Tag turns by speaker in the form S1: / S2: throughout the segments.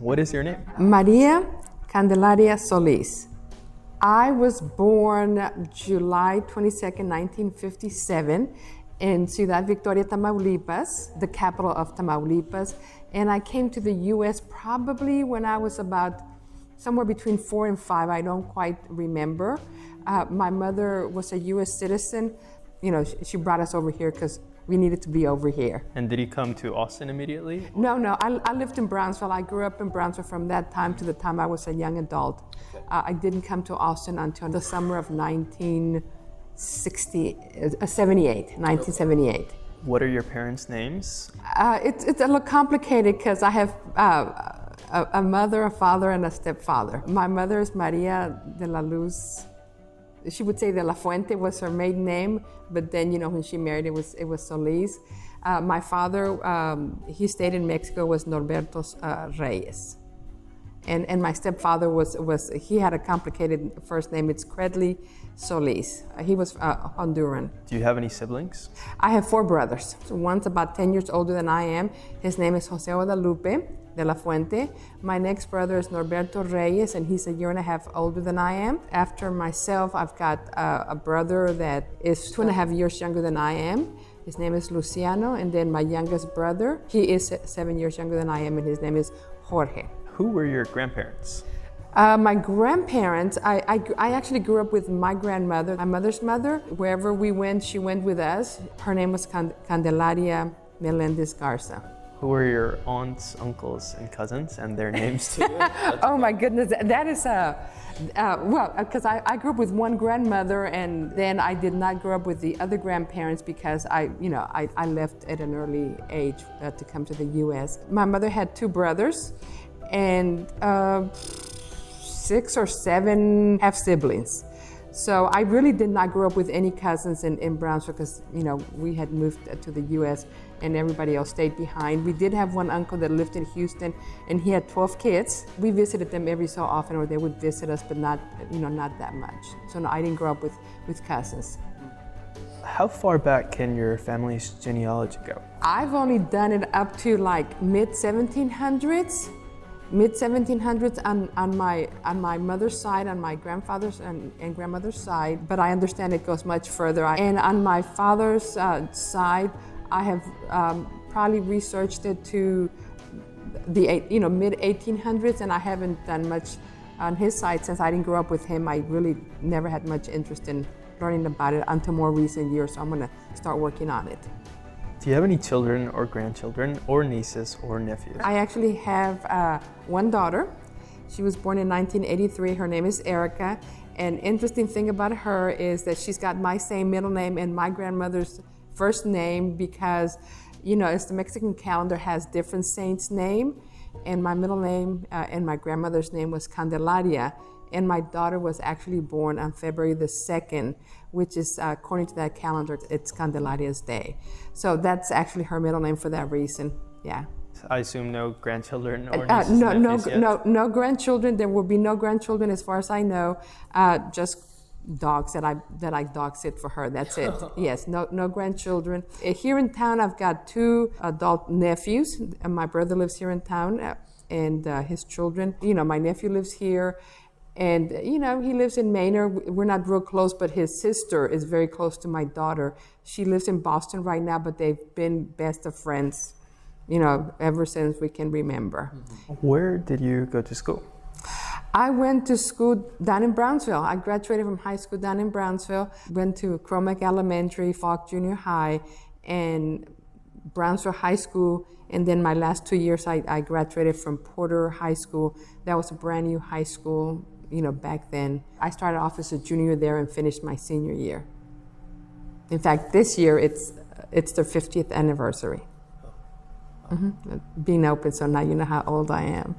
S1: What is your name?
S2: Maria Candelaria Solis. I was born July 22nd, 1957 in Ciudad Victoria, Tamaulipas, the capital of Tamaulipas. And I came to the U.S. probably when I was about somewhere between 4 and 5. I don't quite remember. My mother was a U.S. citizen. You know, she brought us over here because we needed to be over here.
S1: And did you come to Austin immediately?
S2: No. I lived in Brownsville. I grew up in Brownsville from that time to the time I was a young adult. I didn't come to Austin until the summer of 1978.
S1: What are your parents' names?
S2: It's a little complicated because I have a mother, a father, and a stepfather. My mother is Maria de la Luz. She would say de la Fuente was her maiden name, but then, you know, when she married, it was Solis. My father, he stayed in Mexico, was Norberto Reyes. And my stepfather he had a complicated first name. It's Credley Solis. He was Honduran.
S1: Do you have any siblings?
S2: I have 4 brothers. So one's about 10 years older than I am. His name is Jose Guadalupe de la Fuente. My next brother is Norberto Reyes, and he's a year and a half older than I am. After myself, I've got a brother that is 2.5 years younger than I am. His name is Luciano, and then my youngest brother, he is 7 years younger than I am, and his name is Jorge.
S1: Who were your grandparents?
S2: My grandparents, I actually grew up with my grandmother, my mother's mother. Wherever we went, she went with us. Her name was Candelaria Melendez Garza.
S1: Who were your aunts, uncles, and cousins, and their names too?
S2: Oh my goodness, that is because I grew up with one grandmother, and then I did not grow up with the other grandparents because I left at an early age to come to the U.S. My mother had 2 brothers, and 6 or 7 half-siblings. So I really did not grow up with any cousins in Brownsville because, you know, we had moved to the U.S. and everybody else stayed behind. We did have one uncle that lived in Houston, and he had 12 kids. We visited them every so often, or they would visit us, but not that much. So no, I didn't grow up with cousins.
S1: How far back can your family's genealogy go?
S2: I've only done it up to like mid-1700s on my mother's side, on my grandfather's and grandmother's side, but I understand it goes much further. And on my father's side, I have probably researched it to the mid-1800s, and I haven't done much on his side since I didn't grow up with him. I really never had much interest in learning about it until more recent years, so I'm going to start working on it.
S1: Do you have any children or grandchildren or nieces or nephews?
S2: I actually have one daughter. She was born in 1983. Her name is Erica. An interesting thing about her is that she's got my same middle name and my grandmother's first name because, you know, as the Mexican calendar has different saints' name, and my middle name and my grandmother's name was Candelaria, and my daughter was actually born on February the 2nd, which is, according to that calendar, it's Candelaria's Day. So that's actually her middle name for that reason, yeah.
S1: So I assume no grandchildren or nieces nephews yet?
S2: No grandchildren. There will be no grandchildren as far as I know, just dogs that I dog sit for her, that's it. Yes, no grandchildren. Here in town, I've got 2 adult nephews. My brother lives here in town, and his children. You know, my nephew lives here. And, you know, he lives in Maynard. We're not real close, but his sister is very close to my daughter. She lives in Boston right now, but they've been best of friends, you know, ever since we can remember.
S1: Where did you go to school?
S2: I went to school down in Brownsville. I graduated from high school down in Brownsville, went to Cromack Elementary, Falk Junior High, and Brownsville High School. And then my last 2 years, I graduated from Porter High School. That was a brand new high school. You know, back then. I started off as a junior there and finished my senior year. In fact, this year it's their 50th anniversary. Being open, so now you know how old I am.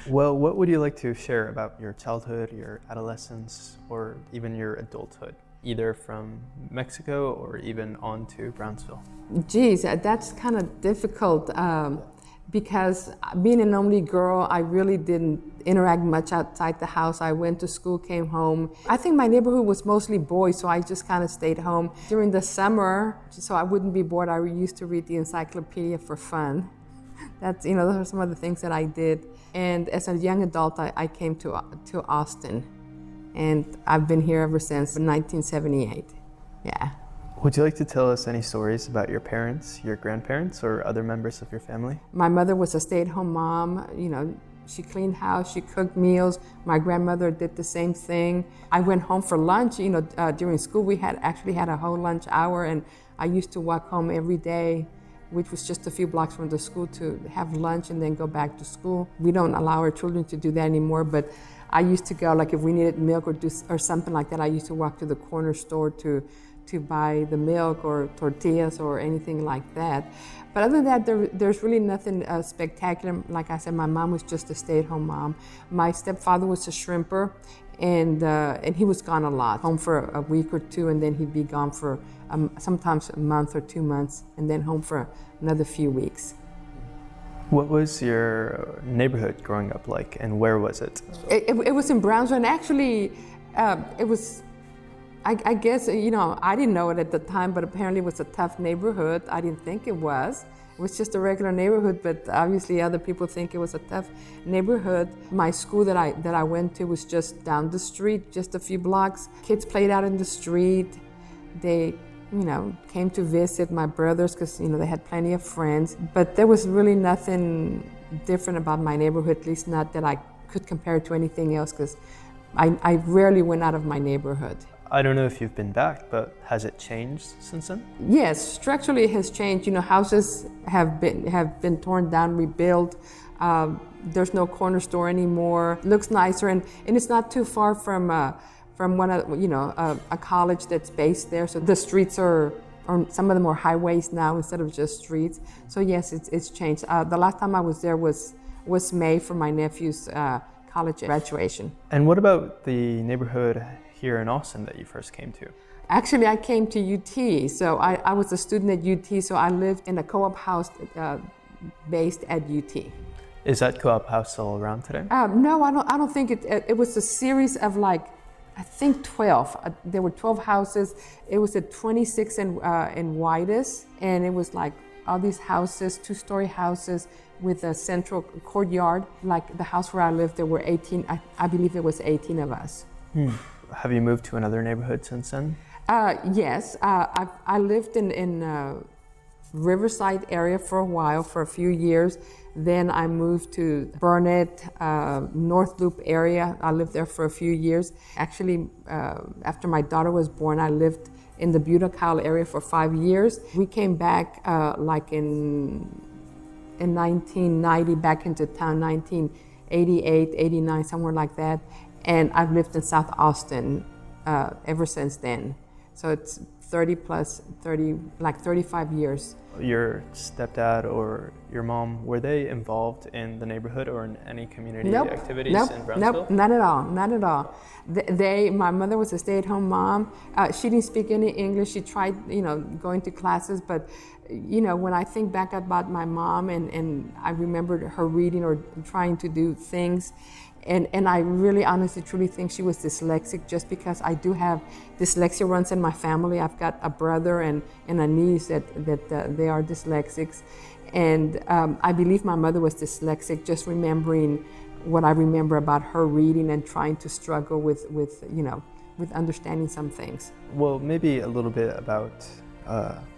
S1: Well, what would you like to share about your childhood, your adolescence, or even your adulthood, either from Mexico or even on to Brownsville?
S2: Geez, that's kind of difficult. Because being an only girl, I really didn't interact much outside the house. I went to school, came home. I think my neighborhood was mostly boys, so I just kind of stayed home. During the summer, so I wouldn't be bored, I used to read the encyclopedia for fun. That's, those are some of the things that I did. And as a young adult, I came to Austin, and I've been here ever since 1978. Yeah.
S1: Would you like to tell us any stories about your parents, your grandparents, or other members of your family?
S2: My mother was a stay-at-home mom. She cleaned house, she cooked meals. My grandmother did the same thing. I went home for lunch. During school we actually had a whole lunch hour, and I used to walk home every day, which was just a few blocks from the school, to have lunch and then go back to school. We don't allow our children to do that anymore, but I used to go, like if we needed milk or something like that, I used to walk to the corner store to buy the milk or tortillas or anything like that. But other than that, there's really nothing spectacular. Like I said, my mom was just a stay-at-home mom. My stepfather was a shrimper, and he was gone a lot, home for a week or two, and then he'd be gone for sometimes a month or 2 months, and then home for another few weeks.
S1: What was your neighborhood growing up like, and where was it?
S2: It was in Brownsville, and actually it was, I guess, I didn't know it at the time, but apparently it was a tough neighborhood. I didn't think it was. It was just a regular neighborhood, but obviously other people think it was a tough neighborhood. My school that I went to was just down the street, just a few blocks. Kids played out in the street. They, came to visit my brothers because, they had plenty of friends. But there was really nothing different about my neighborhood, at least not that I could compare it to anything else, because I rarely went out of my neighborhood.
S1: I don't know if you've been back, but has it changed since then?
S2: Yes, structurally it has changed. Houses have been torn down, rebuilt. There's no corner store anymore. It looks nicer, and it's not too far from one of a college that's based there. So the streets are some of them are highways now instead of just streets. So yes, it's changed. The last time I was there was May for my nephew's college graduation.
S1: And what about the neighborhood here in Austin that you first came to?
S2: Actually, I came to UT. So I was a student at UT, so I lived in a co-op house based at UT.
S1: Is that co-op house still around today?
S2: No, I don't think it was a series of I think 12. There were 12 houses. It was at 26 in widest, and it was like all these houses, 2-story houses with a central courtyard. Like the house where I lived, there were 18, I believe it was 18 of us.
S1: Have you moved to another neighborhood since then?
S2: Yes, I lived in Riverside area for a while, for a few years. Then I moved to Burnett, North Loop area. I lived there for a few years. Actually, after my daughter was born, I lived in the Buda Kyle area for 5 years. We came back in 1990, back into town, 1988, 89, somewhere like that. And I've lived in South Austin ever since then. So it's 35 years.
S1: Your stepdad or your mom, were they involved in the neighborhood or in any community activities in Brownsville?
S2: Nope, not at all. My mother was a stay-at-home mom. She didn't speak any English. She tried, going to classes, but when I think back about my mom and I remembered her reading or trying to do things, and I really honestly truly think she was dyslexic, just because I do have dyslexia runs in my family. I've got a brother and a niece that they are dyslexics, and I believe my mother was dyslexic, just remembering what I remember about her reading and trying to struggle with understanding some things.
S1: Well, maybe a little bit about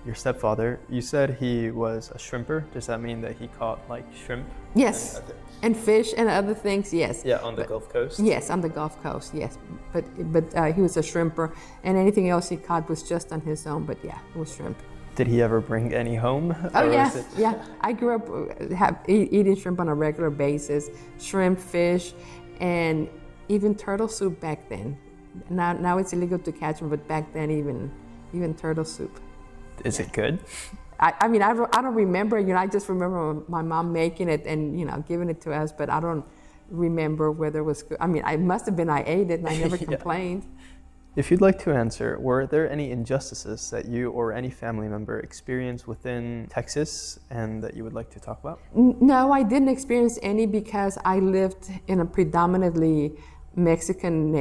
S1: your stepfather. You said he was a shrimper. Does that mean that he caught shrimp?
S2: Yes, and fish and other things. Yes.
S1: Yeah, on the Gulf Coast.
S2: Yes, on the Gulf Coast. Yes, but he was a shrimper, and anything else he caught was just on his own. But yeah, it was shrimp.
S1: Did he ever bring any home?
S2: Oh yeah, yeah. I grew up eating shrimp on a regular basis. Shrimp, fish, and even turtle soup back then. Now it's illegal to catch them, but back then even turtle soup.
S1: Is it good?
S2: I mean, I don't remember. I just remember my mom making it and giving it to us, but I don't remember whether it was good. I mean, it must have been I ate it and I never complained.
S1: If you'd like to answer, were there any injustices that you or any family member experienced within Texas and that you would like to talk about?
S2: No, I didn't experience any, because I lived in a predominantly Mexican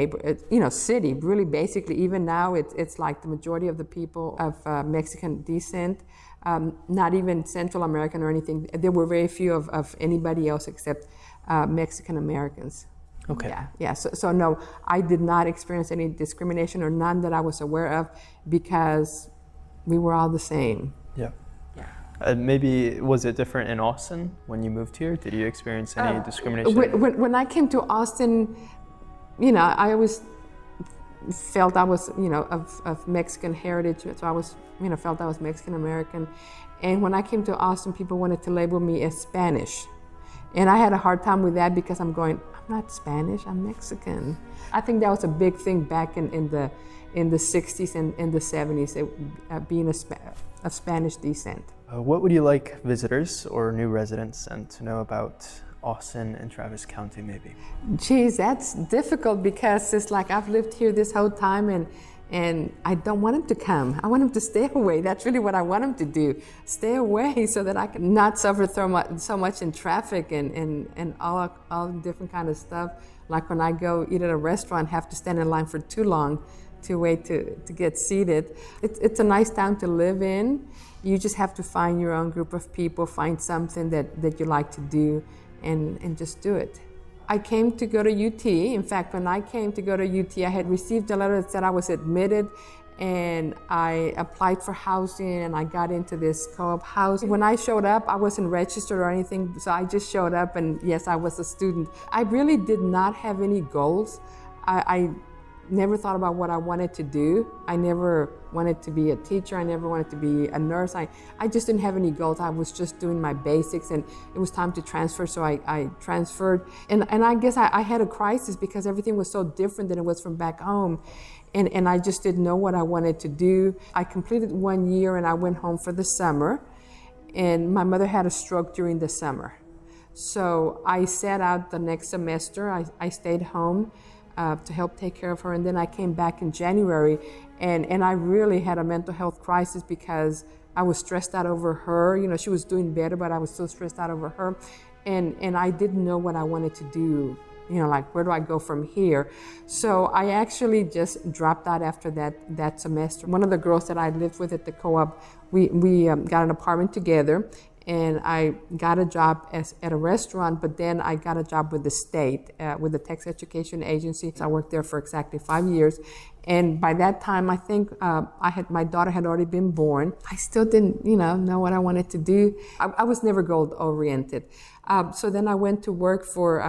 S2: city. Really, basically, even now, it's like the majority of the people of Mexican descent. Not even Central American or anything. There were very few of anybody else except Mexican Americans.
S1: Okay.
S2: Yeah. So no, I did not experience any discrimination, or none that I was aware of, because we were all the same.
S1: Yeah. Maybe was it different in Austin when you moved here? Did you experience any discrimination?
S2: When I came to Austin, I always felt I was, of Mexican heritage, so I was, felt I was Mexican American. And when I came to Austin, people wanted to label me as Spanish. And I had a hard time with that, because I'm not Spanish, I'm Mexican. I think that was a big thing back in the 60s and in the 70s, being of Spanish descent.
S1: What would you like visitors or new residents to know about Austin and Travis County, maybe?
S2: Geez, that's difficult, because it's like I've lived here this whole time, and I don't want them to come. I want them to stay away. That's really what I want them to do. Stay away so that I can not suffer so much in traffic and all different kind of stuff. Like when I go eat at a restaurant, have to stand in line for too long to wait to get seated. It's a nice town to live in. You just have to find your own group of people, find something that you like to do, and just do it. I came to go to UT. In fact, when I came to go to UT, I had received a letter that said I was admitted, and I applied for housing, and I got into this co-op house. When I showed up, I wasn't registered or anything, so I just showed up, and yes, I was a student. I really did not have any goals. I never thought about what I wanted to do. I never wanted to be a teacher. I never wanted to be a nurse. I just didn't have any goals. I was just doing my basics, and it was time to transfer, so I transferred. And I guess I had a crisis, because everything was so different than it was from back home. And I just didn't know what I wanted to do. I completed 1 year, and I went home for the summer. And my mother had a stroke during the summer. So I sat out the next semester. I stayed home to help take care of her. And then I came back in January, and I really had a mental health crisis, because I was stressed out over her. She was doing better, but I was still stressed out over her. And I didn't know what I wanted to do. Like, where do I go from here? So I actually just dropped out after that semester. One of the girls that I lived with at the co-op, we got an apartment together, and I got a job at a restaurant, but then I got a job with the state, with the Texas Education Agency. So I worked there for exactly 5 years. And by that time, I think my daughter had already been born. I still didn't, know what I wanted to do. I was never goal-oriented. So then I went to work for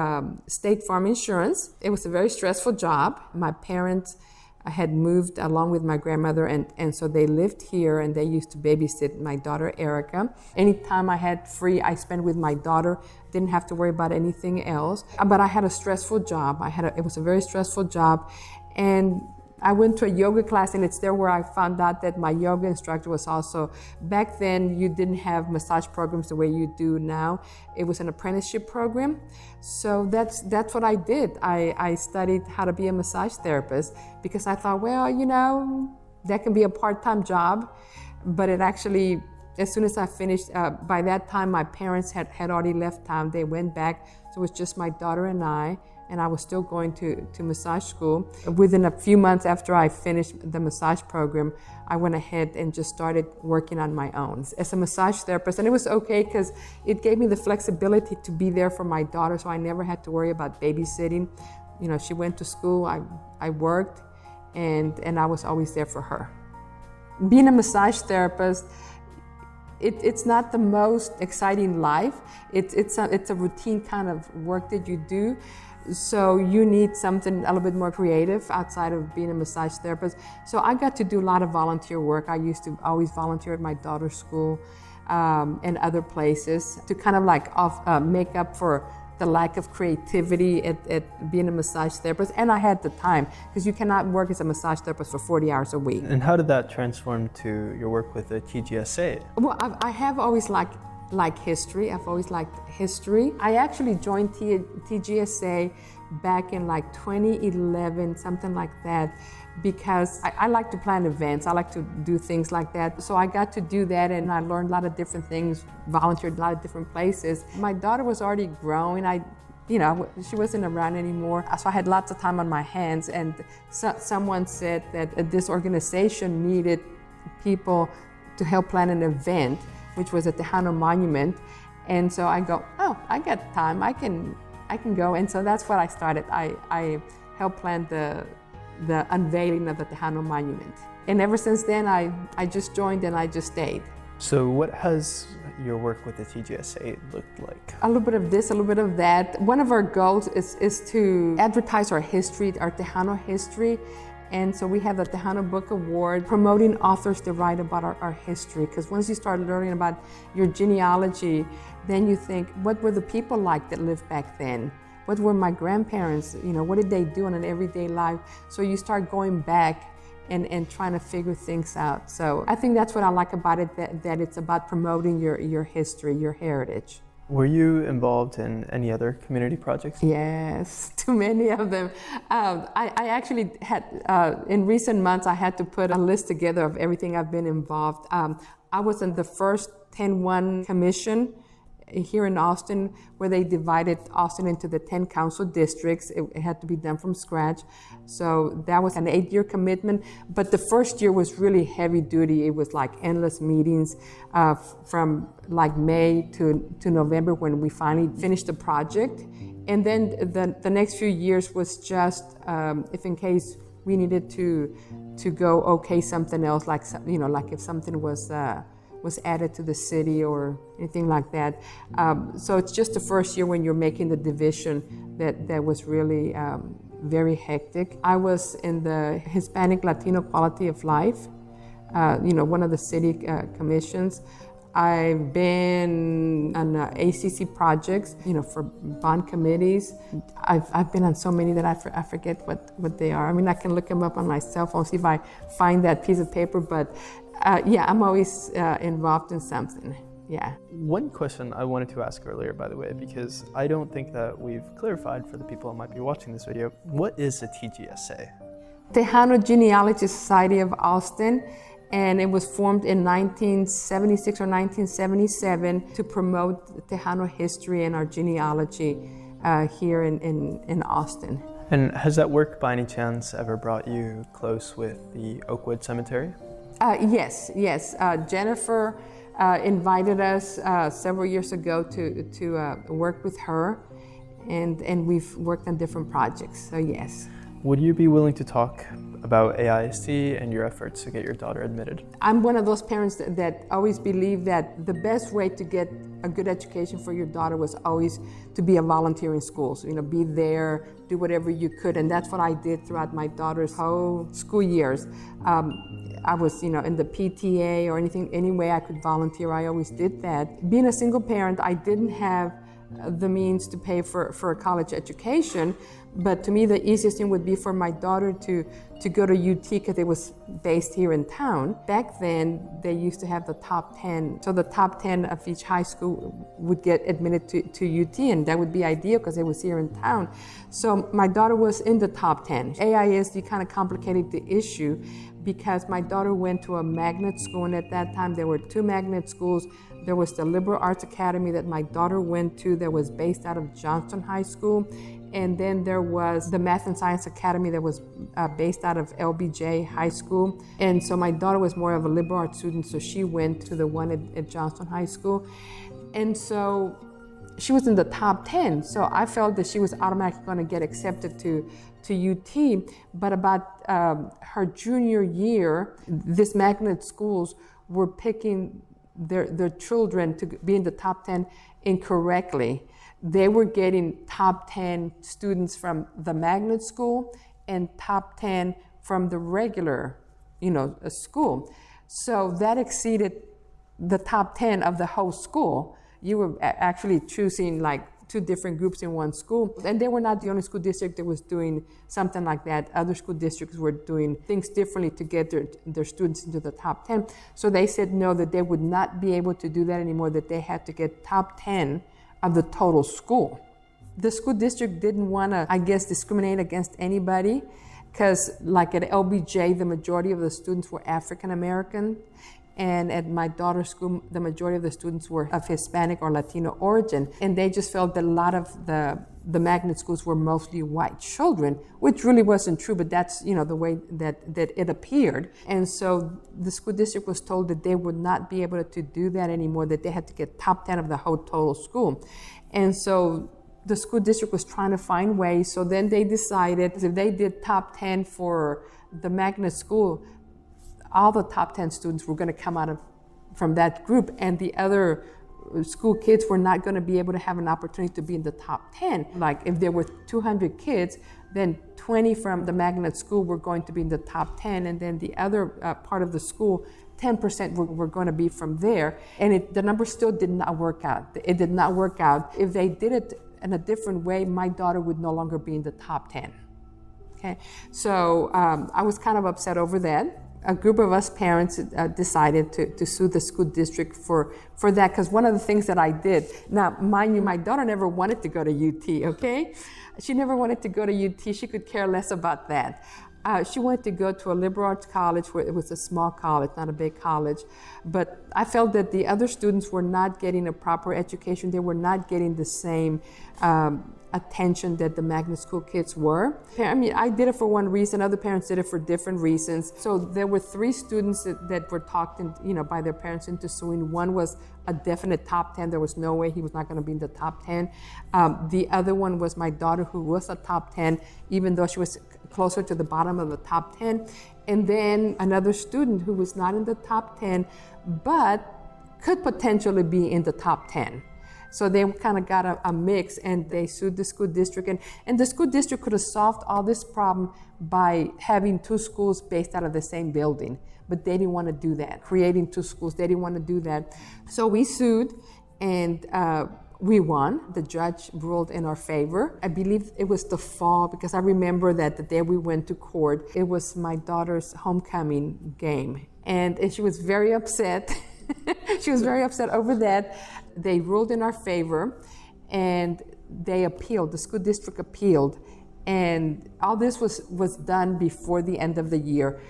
S2: State Farm Insurance. It was a very stressful job. My parents had moved along with my grandmother, and so they lived here, and they used to babysit my daughter Erica. Anytime I had free, I spent with my daughter. Didn't have to worry about anything else. But I had a stressful job. It was a very stressful job, and I went to a yoga class, and it's there where I found out that my yoga instructor was also, back then you didn't have massage programs the way you do now. It was an apprenticeship program. So that's what I did. I studied how to be a massage therapist, because I thought, well, that can be a part-time job. But it actually, as soon as I finished, by that time my parents had already left town. They went back, so it was just my daughter and I was still going to massage school. Within a few months after I finished the massage program, I went ahead and just started working on my own as a massage therapist. And it was okay, because it gave me the flexibility to be there for my daughter, so I never had to worry about babysitting. She went to school, I worked, and I was always there for her. Being a massage therapist, it's not the most exciting life. It's a routine kind of work that you do. So you need something a little bit more creative outside of being a massage therapist. So I got to do a lot of volunteer work. I used to always volunteer at my daughter's school and other places to kind of like make up for the lack of creativity at being a massage therapist. And I had the time, because you cannot work as a massage therapist for 40 hours a week.
S1: And how did that transform to your work with the TGSA?
S2: Well, I have always liked history. I've always liked history. I actually joined TGSA back in 2011, something like that, because I like to plan events. I like to do things like that. So I got to do that, and I learned a lot of different things, volunteered a lot of different places. My daughter was already growing. she wasn't around anymore. So I had lots of time on my hands, and someone said that this organization needed people to help plan an event, which was at the Tejano Monument. And so I go, oh, I got time, I can go. And so that's what I started. I helped plan the unveiling of the Tejano Monument. And ever since then, I just joined and I just stayed.
S1: So what has your work with the TGSA looked like?
S2: A little bit of this, a little bit of that. One of our goals is to advertise our history, our Tejano history. And so we have the Tejano Book Award promoting authors to write about our history. Because once you start learning about your genealogy, then you think, what were the people like that lived back then? What were my grandparents? What did they do in an everyday life? So you start going back and trying to figure things out. So I think that's what I like about it, that it's about promoting your history, your heritage.
S1: Were you involved in any other community projects?
S2: Yes, too many of them. I actually had, in recent months, I had to put a list together of everything I've been involved. I was in the first 10-1 commission here in Austin, where they divided Austin into the 10 council districts. It had to be done from scratch. So that was an 8-year commitment. But the first year was really heavy duty. It was like endless meetings from like May to November, when we finally finished the project. And then the next few years was just if in case we needed to go okay something else, like if something was added to the city or anything like that. So it's just the first year when you're making the division that was really very hectic. I was in the Hispanic Latino Quality of Life, one of the city commissions. I've been on ACC projects, for bond committees. I've been on so many that I forget what they are. I mean, I can look them up on my cell phone, see if I find that piece of paper, but I'm always involved in something, yeah.
S1: One question I wanted to ask earlier, by the way, because I don't think that we've clarified for the people who might be watching this video, what is the TGSA?
S2: Tejano Genealogy Society of Austin, and it was formed in 1976 or 1977 to promote Tejano history and our genealogy here in Austin.
S1: And has that work by any chance ever brought you close with the Oakwood Cemetery?
S2: Yes. Jennifer invited us several years ago to work with her, and we've worked on different projects, so yes.
S1: Would you be willing to talk about AISD and your efforts to get your daughter admitted?
S2: I'm one of those parents that always believe that the best way to get a good education for your daughter was always to be a volunteer in schools. Be there, do whatever you could, and that's what I did throughout my daughter's whole school years. I was, in the PTA or any way I could volunteer, I always did that. Being a single parent, I didn't have the means to pay for a college education, but to me the easiest thing would be for my daughter to go to UT, because it was based here in town. Back then they used to have the top 10, so the top 10 of each high school would get admitted to UT, and that would be ideal because it was here in town. So my daughter was in the top 10. AISD kind of complicated the issue because my daughter went to a magnet school, and at that time there were 2 magnet schools. There was the Liberal Arts Academy that my daughter went to that was based out of Johnston High School. And then there was the Math and Science Academy that was based out of LBJ High School. And so my daughter was more of a liberal arts student, so she went to the one at Johnston High School. And so she was in the top 10. So I felt that she was automatically going to get accepted to UT. But about her junior year, these magnet schools were picking their children to be in the top 10 incorrectly. They were getting top 10 students from the magnet school and top 10 from the regular, school. So that exceeded the top 10 of the whole school. You were actually choosing like 2 different groups in one school. And they were not the only school district that was doing something like that. Other school districts were doing things differently to get their students into the top 10. So they said no, that they would not be able to do that anymore, that they had to get top 10 of the total school. The school district didn't want to, discriminate against anybody, because like at LBJ, the majority of the students were African American, And at my daughter's school, the majority of the students were of Hispanic or Latino origin. And they just felt that a lot of the magnet schools were mostly white children, which really wasn't true, but that's, the way that it appeared. And so the school district was told that they would not be able to do that anymore, that they had to get top 10 of the whole total school. And so the school district was trying to find ways. So then they decided if they did top 10 for the magnet school, all the top 10 students were going to come from that group, and the other school kids were not going to be able to have an opportunity to be in the top 10. Like if there were 200 kids, then 20 from the magnet school were going to be in the top 10, and then the other part of the school, 10% were going to be from there. And the number still did not work out. It did not work out. If they did it in a different way, my daughter would no longer be in the top 10. Okay, so I was kind of upset over that. A group of us parents decided to sue the school district for that, because one of the things that I did, now mind you, my daughter never wanted to go to UT, okay? She never wanted to go to UT. She could care less about that. She wanted to go to a liberal arts college where it was a small college, not a big college. But I felt that the other students were not getting a proper education. They were not getting the same attention that the magnet school kids were. I mean, I did it for one reason, other parents did it for different reasons. So there were 3 students that were talked by their parents into suing. One was a definite top 10. There was no way he was not going to be in the top 10. The other one was my daughter, who was a top 10, even though she was closer to the bottom of the top 10. And then another student who was not in the top 10, but could potentially be in the top 10. So they kind of got a mix, and they sued the school district. And the school district could have solved all this problem by having 2 schools based out of the same building. But they didn't want to do that. Creating 2 schools, they didn't want to do that. So we sued, and we won. The judge ruled in our favor. I believe it was the fall, because I remember that the day we went to court, it was my daughter's homecoming game. And she was very upset. She was very upset over that. They ruled in our favor, and they appealed. The school district appealed, and all this was done before the end of the year.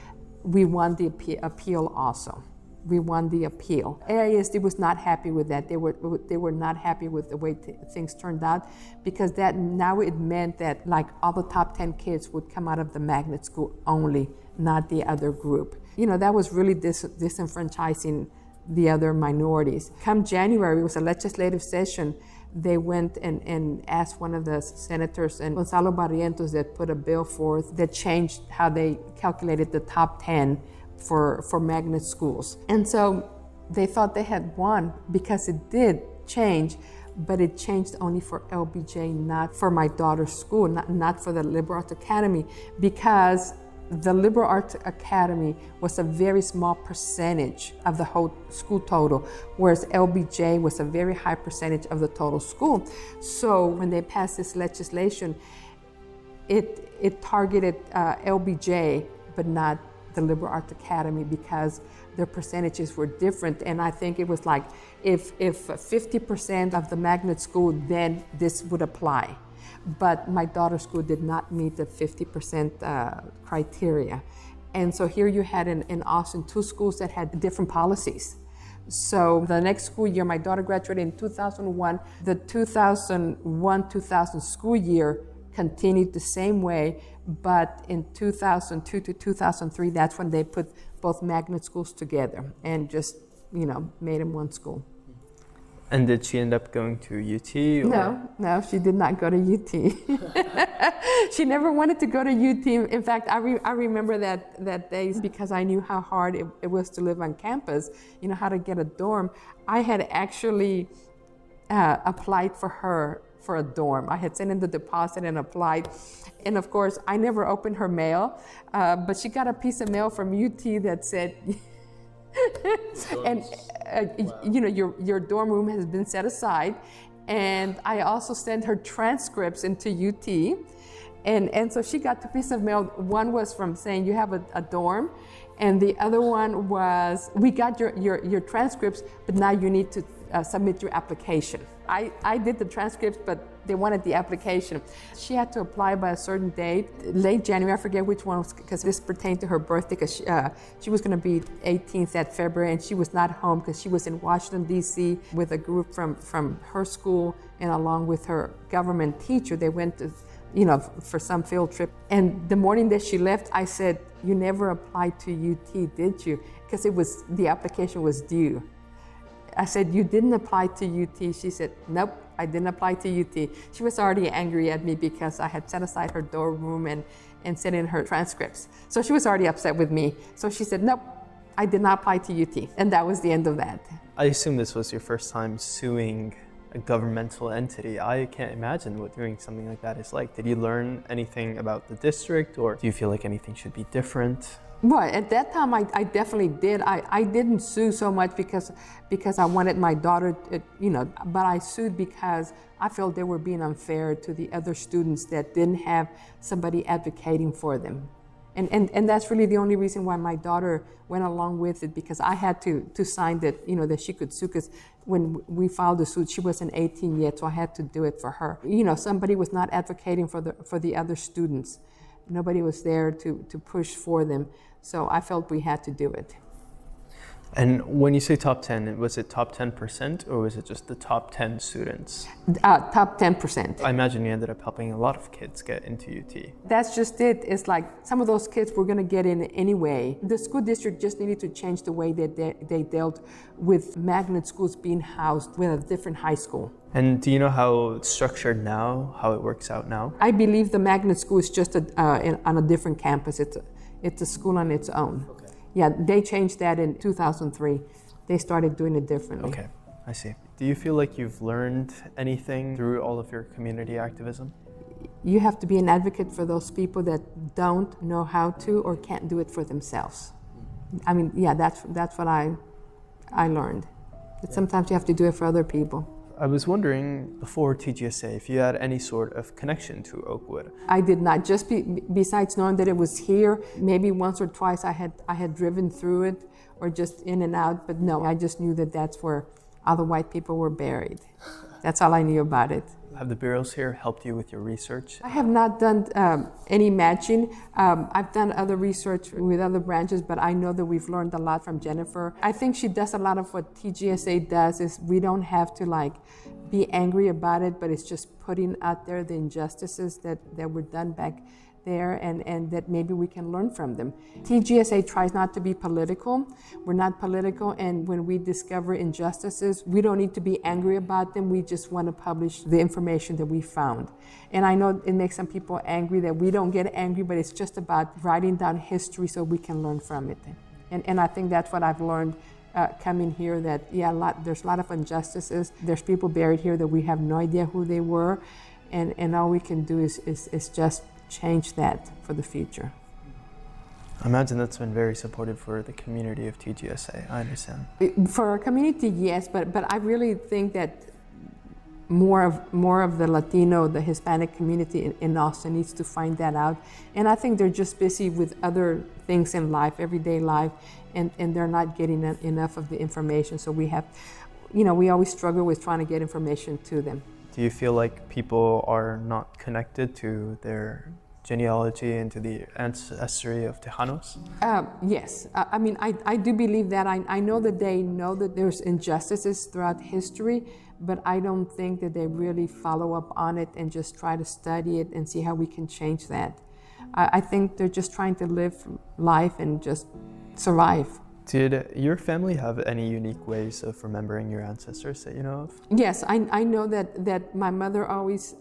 S2: We won the appeal also. We won the appeal. AISD was not happy with that. They were not happy with the way things turned out, because that now it meant that like all the top 10 kids would come out of the magnet school only, not the other group. That was really disenfranchising the other minorities. Come January, it was a legislative session. They went and asked one of the senators, and Gonzalo Barrientos, that put a bill forth that changed how they calculated the top 10 for magnet schools. And so they thought they had won, because it did change, but it changed only for LBJ, not for my daughter's school, not for the Liberal Arts Academy, because the Liberal Arts Academy was a very small percentage of the whole school total, whereas LBJ was a very high percentage of the total school. So when they passed this legislation, it targeted LBJ, but not the Liberal Arts Academy, because their percentages were different. And I think it was like, if 50% of the magnet school, then this would apply. But my daughter's school did not meet the 50% criteria. And so here you had in Austin 2 schools that had different policies. So the next school year, my daughter graduated in 2001. The 2001-2000 school year continued the same way, but in 2002 to 2003, that's when they put both magnet schools together and just, made them one school.
S1: And did she end up going to UT? Or?
S2: No, she did not go to UT. She never wanted to go to UT. In fact, I remember that day, because I knew how hard it was to live on campus, how to get a dorm. I had actually applied for her for a dorm. I had sent in the deposit and applied. And of course, I never opened her mail, but she got a piece of mail from UT that said, and your dorm room has been set aside. And I also sent her transcripts into UT, and so she got 2 pieces of mail. One was from saying you have a dorm, and the other one was, we got your transcripts, but now you need to submit your application. I did the transcripts, but they wanted the application. She had to apply by a certain date, late January, I forget which one, because this pertained to her birthday, because she was going to be 18th that February, and she was not home because she was in Washington, D.C. with a group from her school, and along with her government teacher, they went to, for some field trip. And the morning that she left, I said, "You never applied to UT, did you?" Because the application was due. I said, "You didn't apply to UT." She said, "Nope, I didn't apply to UT." She was already angry at me because I had set aside her dorm room and sent in her transcripts. So she was already upset with me. So she said, "Nope, I did not apply to UT." And that was the end of that.
S1: I assume this was your first time suing a governmental entity. I can't imagine what doing something like that is like. Did you learn anything about the district, or do you feel like anything should be different?
S2: Well, at that time, I definitely did. I didn't sue so much because I wanted my daughter, but I sued because I felt they were being unfair to the other students that didn't have somebody advocating for them. And that's really the only reason why my daughter went along with it, because I had to sign that, that she could sue, because when we filed the suit, she wasn't 18 yet, so I had to do it for her. Somebody was not advocating for the other students. Nobody was there to push for them, so I felt we had to do it.
S1: And when you say top 10, was it top 10% or was it just the top 10 students?
S2: Top 10%.
S1: I imagine you ended up helping a lot of kids get into UT.
S2: That's just it. It's like some of those kids were going to get in anyway. The school district just needed to change the way that they dealt with magnet schools being housed with a different high school.
S1: And do you know how it's structured now, how it works out now?
S2: I believe the magnet school is just on a different campus. It's a school on its own. Okay. Yeah, they changed that in 2003. They started doing it differently.
S1: Okay, I see. Do you feel like you've learned anything through all of your community activism?
S2: You have to be an advocate for those people that don't know how to or can't do it for themselves. I mean, yeah, that's what I learned. That sometimes you have to do it for other people.
S1: I was wondering, before TGSA, if you had any sort of connection to Oakwood.
S2: I did not. Just besides knowing that it was here, maybe once or twice I had driven through it, or just in and out. But no, I just knew that that's where all the white people were buried. That's all I knew about it.
S1: Have the bureaus here helped you with your research?
S2: I have not done any matching. I've done other research with other branches, but I know that we've learned a lot from Jennifer. I think she does a lot of what TGSA does. Is we don't have to be angry about it, but it's just putting out there the injustices that were done back there, and that maybe we can learn from them. TGSA tries not to be political. We're not political, and when we discover injustices, we don't need to be angry about them. We just want to publish the information that we found. And I know it makes some people angry that we don't get angry, but it's just about writing down history so we can learn from it. And I think that's what I've learned coming here, that there's a lot of injustices. There's people buried here that we have no idea who they were, and all we can do is just change that for the future.
S1: I imagine that's been very supportive for the community of TGSA. I understand.
S2: For our community, yes, but I really think that more of the Latino, the Hispanic community in Austin needs to find that out. And I think they're just busy with other things in life, everyday life, and they're not getting enough of the information. So we have, we always struggle with trying to get information to them.
S1: Do you feel like people are not connected to their genealogy and to the ancestry of Tejanos?
S2: Yes. I mean, I do believe that. I know that they know that there's injustices throughout history, but I don't think that they really follow up on it and just try to study it and see how we can change that. I think they're just trying to live life and just survive.
S1: Did your family have any unique ways of remembering your ancestors that you know of?
S2: Yes, I know that my mother always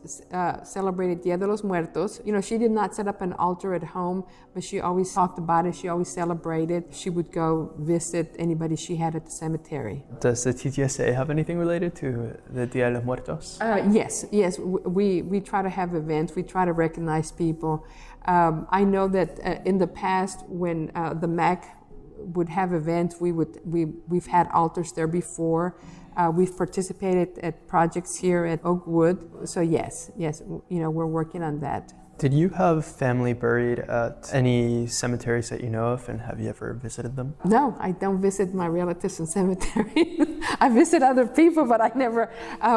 S2: celebrated Dia de los Muertos. She did not set up an altar at home, but she always talked about it. She always celebrated. She would go visit anybody she had at the cemetery.
S1: Does the TGSA have anything related to the Dia de los Muertos?
S2: Yes. We try to have events. We try to recognize people. I know that in the past, when the MAC would have events, we've had altars there before. We've participated at projects here at Oakwood. So yes, we're working on that.
S1: Did you have family buried at any cemeteries that you know of, and have you ever visited them?
S2: No, I don't visit my relatives in cemeteries. I visit other people, but I never,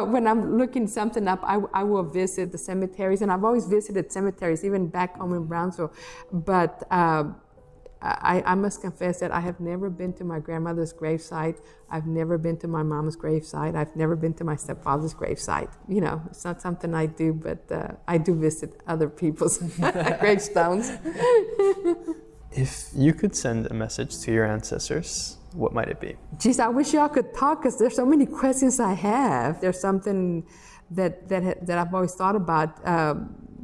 S2: when I'm looking something up, I will visit the cemeteries, and I've always visited cemeteries, even back home in Brownsville. But I must confess that I have never been to my grandmother's gravesite. I've never been to my mom's gravesite. I've never been to my stepfather's gravesite. You know, it's not something I do, but I do visit other people's gravestones.
S1: If you could send a message to your ancestors, what might it be?
S2: Geez, I wish y'all could talk, because there's so many questions I have. There's something that I've always thought about,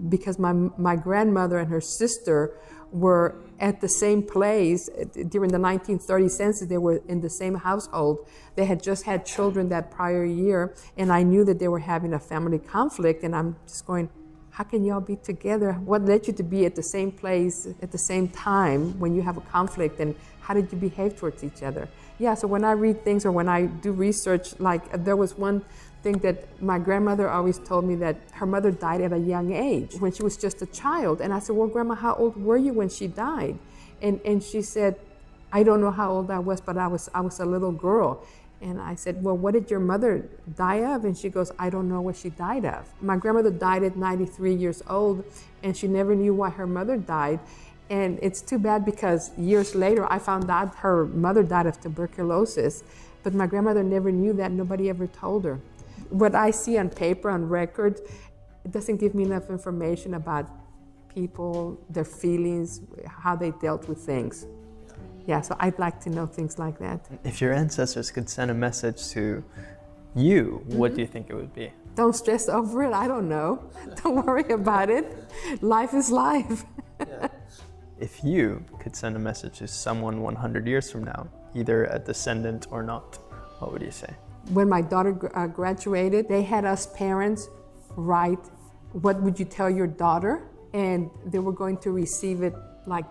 S2: because my grandmother and her sister were at the same place during the 1930 census. They were in the same household. They had just had children that prior year, and I knew that they were having a family conflict, and I'm just going, how can y'all be together? What led you to be at the same place at the same time when you have a conflict, and how did you behave towards each other? Yeah, so when I read things or when I do research, like there was one thing that my grandmother always told me, that her mother died at a young age when she was just a child. And I said, well, Grandma, how old were you when she died? And she said, I don't know how old I was, but I was a little girl. And I said, well, what did your mother die of? And she goes, I don't know what she died of. My grandmother died at 93 years old, and she never knew why her mother died. And it's too bad, because years later I found out her mother died of tuberculosis, but my grandmother never knew that. Nobody ever told her. What I see on paper, on record, it doesn't give me enough information about people, their feelings, how they dealt with things. Yeah, so I'd like to know things like that.
S1: If your ancestors could send a message to you, what do you think it would be?
S2: Don't stress over it. I don't know. Don't worry about it. Life is life.
S1: Yeah. If you could send a message to someone 100 years from now, either a descendant or not, what would you say?
S2: When my daughter graduated, they had us parents write, what would you tell your daughter? And they were going to receive it like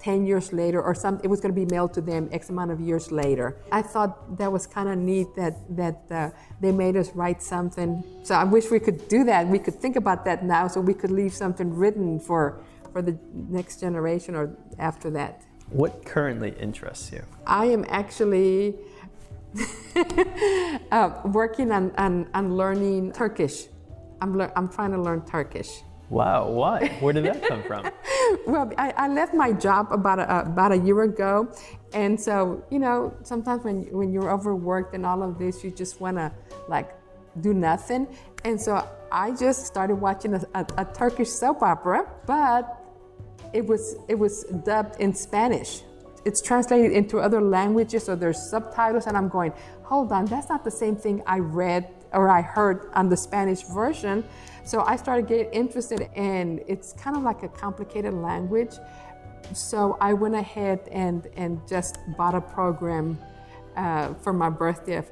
S2: 10 years later, or something. It was going to be mailed to them X amount of years later. I thought that was kind of neat that they made us write something. So I wish we could do that. We could think about that now, so we could leave something written for the next generation or after that.
S1: What currently interests you?
S2: I am actually working on learning Turkish. I'm trying to learn Turkish.
S1: Wow, why? Where did that come from?
S2: Well, I left my job about a year ago, and so, you know, sometimes when you're overworked and all of this, you just want to like do nothing. And so I just started watching a Turkish soap opera, but it was dubbed in Spanish. It's translated into other languages, so there's subtitles, and I'm going, hold on, that's not the same thing I read or I heard on the Spanish version. So I started getting interested, and it's kind of like a complicated language. So I went ahead and just bought a program for my birthday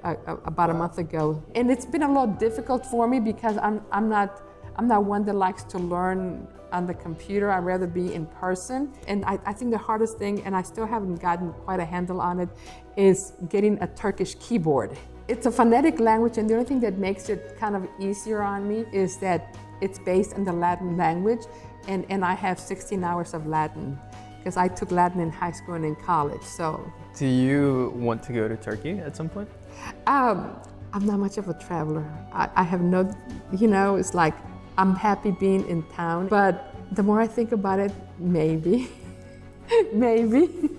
S2: about a month ago. And it's been a little difficult for me, because I'm not one that likes to learn on the computer. I'd rather be in person. And I think the hardest thing, and I still haven't gotten quite a handle on it, is getting a Turkish keyboard. It's a phonetic language, and the only thing that makes it kind of easier on me is that it's based in the Latin language, and I have 16 hours of Latin, because I took Latin in high school and in college. So,
S1: do you want to go to Turkey at some point?
S2: I'm not much of a traveler. I have no, you know, it's like I'm happy being in town, but the more I think about it, maybe. Maybe.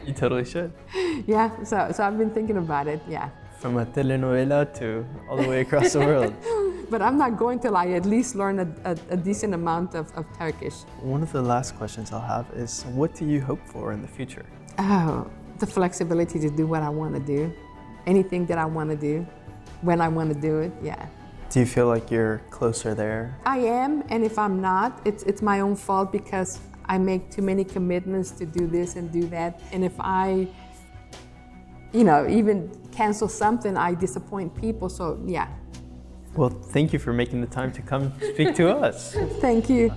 S1: You totally should.
S2: Yeah, so I've been thinking about it, yeah.
S1: From a telenovela to all the way across the world.
S2: But I'm not going till I at least learn a decent amount of Turkish.
S1: One of the last questions I'll have is, what do you hope for in the future?
S2: Oh, the flexibility to do what I want to do. Anything that I want to do, when I want to do it, yeah.
S1: Do you feel like you're closer there?
S2: I am, and if I'm not, it's my own fault, because I make too many commitments to do this and do that. And if I, you know, even cancel something, I disappoint people, so yeah.
S1: Well, thank you for making the time to come speak to us.
S2: Thank you.